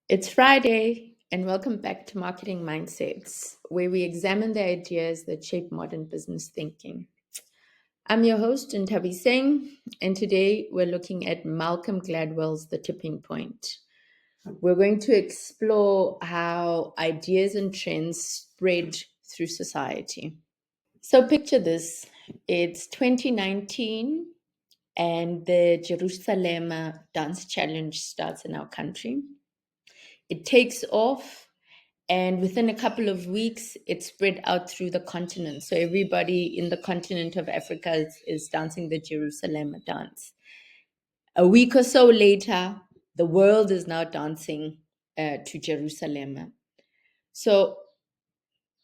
It's Friday, and welcome back to Marketing Mindsets, where we examine the ideas that shape modern business thinking. I'm your host, Ntabi Singh, and today we're looking at Malcolm Gladwell's The Tipping Point. We're going to explore how ideas and trends spread through society. So picture this. It's 2019, and the Jerusalema dance challenge starts in our country. It takes off, and within a couple of weeks, it spread out through the continent. So everybody in the continent of Africa is dancing the Jerusalem dance. A week or so later, the world is now dancing to Jerusalem. So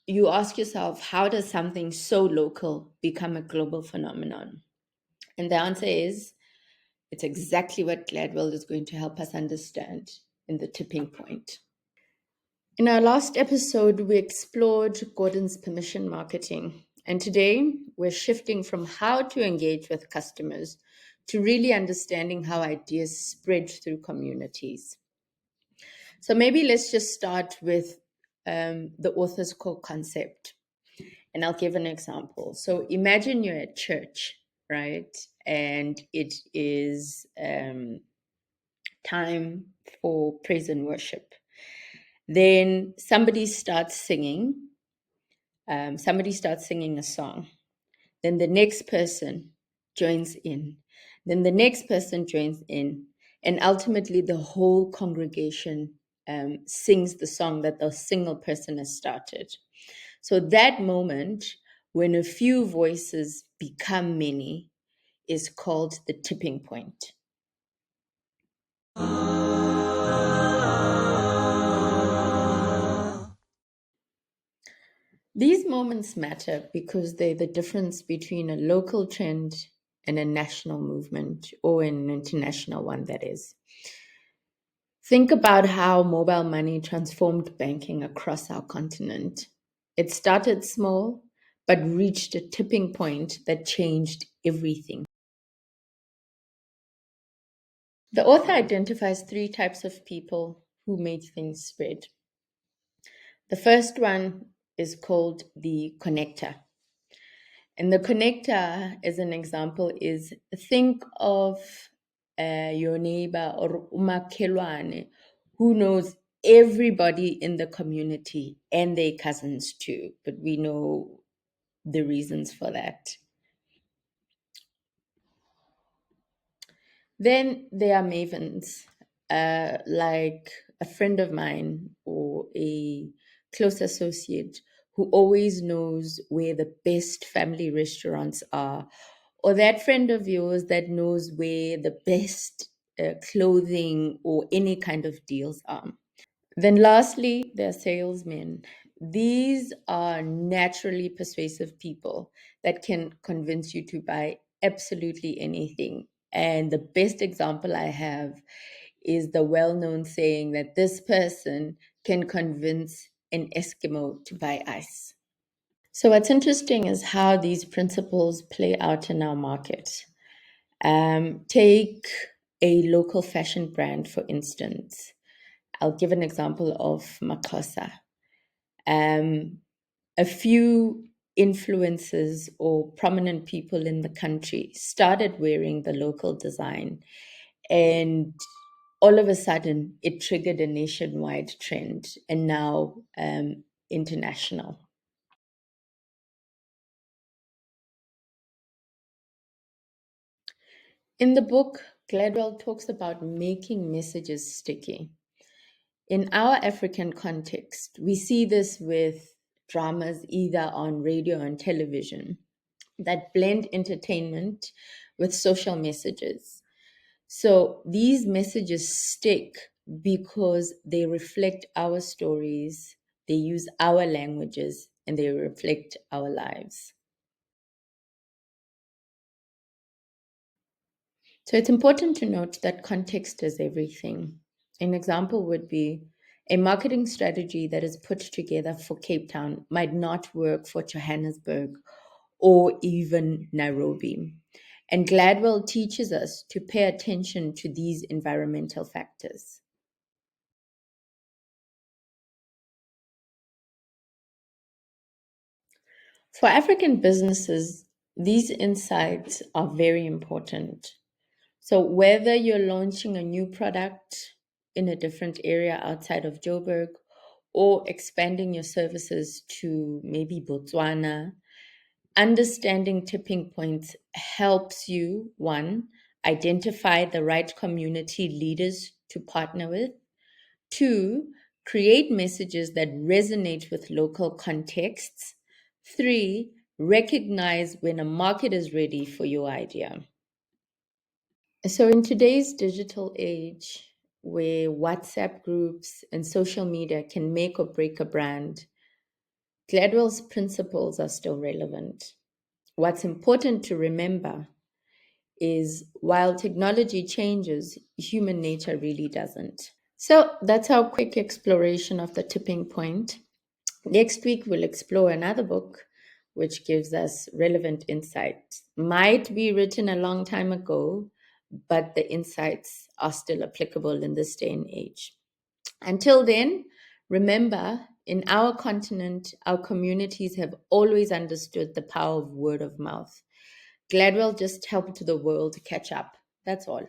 you ask yourself, how does something so local become a global phenomenon? And the answer is, it's exactly what Gladwell is going to help us understand in The Tipping Point. In our last episode, we explored Gordon's permission marketing. And today, we're shifting from how to engage with customers to really understanding how ideas spread through communities. So maybe let's just start with the author's core concept. And I'll give an example. So imagine you're at church, right? And it is time for praise and worship. Then somebody starts singing a song. Then the next person joins in. Then the next person joins in. And ultimately, the whole congregation sings the song that the single person has started. So that moment, when a few voices become many, is called the tipping point. These moments matter because they're the difference between a local trend and a national movement, or an international one, that is. Think about how mobile money transformed banking across our continent. It started small, but reached a tipping point that changed everything. The author identifies three types of people who made things spread. The first one is called the connector. And the connector, as an example, is think of your neighbor or umakhelwane who knows everybody in the community and their cousins too, but we know the reasons for that. Then there are mavens, like a friend of mine or a close associate who always knows where the best family restaurants are, or that friend of yours that knows where the best clothing or any kind of deals are. Then, lastly, there are salesmen. These are naturally persuasive people that can convince you to buy absolutely anything. And the best example I have is the well known saying that this person can convince an Eskimo to buy ice. So, what's interesting is how these principles play out in our market. Take a local fashion brand, for instance. I'll give an example of Makosa. A few influencers or prominent people in the country started wearing the local design, and all of a sudden it triggered a nationwide trend and now international. In the book, Gladwell talks about making messages sticky. In our African context, we see this with dramas either on radio and television that blend entertainment with social messages. So these messages stick because they reflect our stories, they use our languages, and they reflect our lives. So it's important to note that context is everything. An example would be a marketing strategy that is put together for Cape Town might not work for Johannesburg or even Nairobi. And Gladwell teaches us to pay attention to these environmental factors. For African businesses, these insights are very important. So, whether you're launching a new product in a different area outside of Joburg or expanding your services to maybe Botswana, understanding tipping points helps you, one, identify the right community leaders to partner with, two, create messages that resonate with local contexts, three, recognize when a market is ready for your idea. So, in today's digital age, where WhatsApp groups and social media can make or break a brand, Gladwell's principles are still relevant. What's important to remember is while technology changes, human nature really doesn't. So, that's our quick exploration of the tipping point. Next week, we'll explore another book which gives us relevant insights. Might be written a long time ago, but the insights are still applicable in this day and age. Until then, remember, in our continent, our communities have always understood the power of word of mouth. Gladwell just helped the world catch up. That's all.